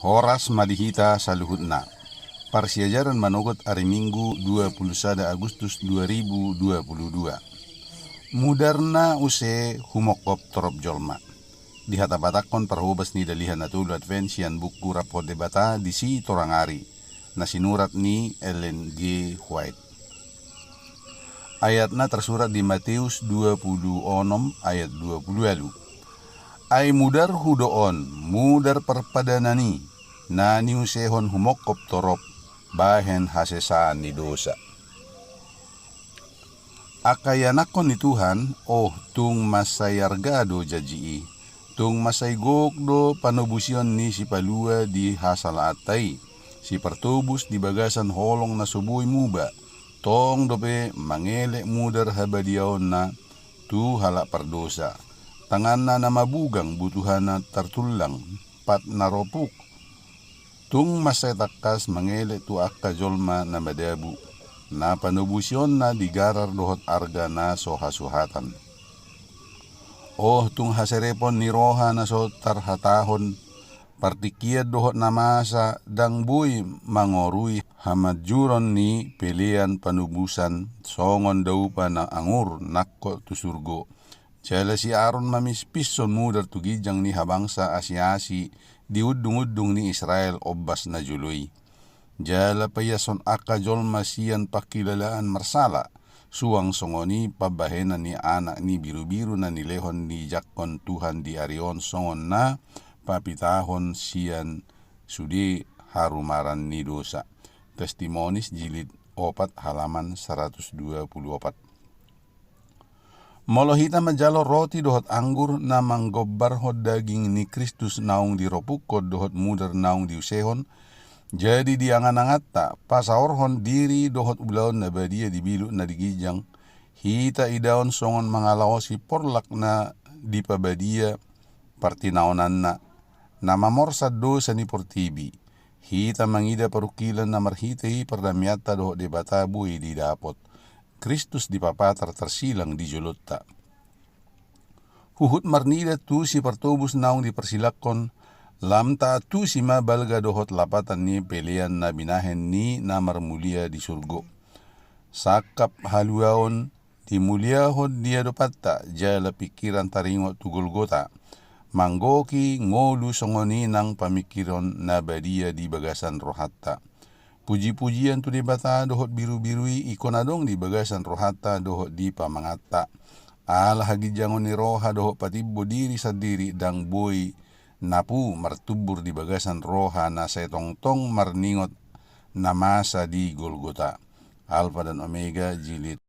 Horas madihita saluhutna. Parsiajaran manogot hari Minggu 21 Agustus 2022. Mudarna use humokop torop jolma. Dihatabatakon parhubas ni dalihan natulu advensian buku rapor debata di si torangari. Na sinurat ni Ellen G. White. Ayatna tersurat di Matius 26 ayat 20. Ay mudar hudoon, mudar perpadanani, nani usehon humokop torop, bahen hasesaan ni dosa. Akayanakon ni Tuhan, tung masayargado jajii, tung masaygokdo panubusion ni si palua di hasalaatay, si pertubus di bagasan holong na subuy muba, tong dope mangele mudar habadiaon na tu halak perdosa. Tangan na mabugang butuhan na tartulang pat naropuk. Tung masaytakas mangele tu akka jolma na madabu. Na panubusyon na digarar dohot arga na sohasuhatan. Tung haserepon ni roha na so tarhatahon. Partikiad dohot na masa dang buy mangorui hamadjuron ni pilihan panubusan songon daupa na angur nakko tu surgo. Jala si Aaron mamispison mudar tugijang ni habangsa Asyasi di udung-udung ni Israel obas na juloy. Jala payason aka jolma siyan pakilalaan marsala, suang songoni pabahenan ni anak ni biru-biru na nilehon ni jakon Tuhan di arion songon na papitahon siyan sudi harumaran ni dosa. Testimonis jilid 4 halaman 124. Molohita majalo roti dohot anggur na manggobbar hod daging ni Kristus naung diropukod dohot mudar naung diusehon. Jadi diangan-angata pasaorhon diri dohot ulaon na badia dibilu na digijang. Hita idaon songon mangalaosi porlak na dipabadia partinaonan na. Namamorsad dosa ni portibi. Hita mangida parukilan na marhitei perdamyata dohot debatabui di dapot. Kristus dipapatar tersilang di jolotta. Huhut marnida tu si pertobus naung dipersilakon, lamta tu si mabalga dohot lapatan ni pelian na binahen ni namar mulia di surgo. Sakap haluaon di muliahod dia dopatta jala pikiran taringo tu Golgota. Manggoki ngolu songoni nang pamikiron na badia di bagasan rohatta. Puji-pujian tu debata dohot biru-birui ikonadong di bagasan rohata dohot di pamangata. Alah hagijangon ni roha dohot patibbo diri sadiri dang boy napu martubur di bagasan roha na setong-tong marningot na masa di Golgota. Alfa dan Omega jilid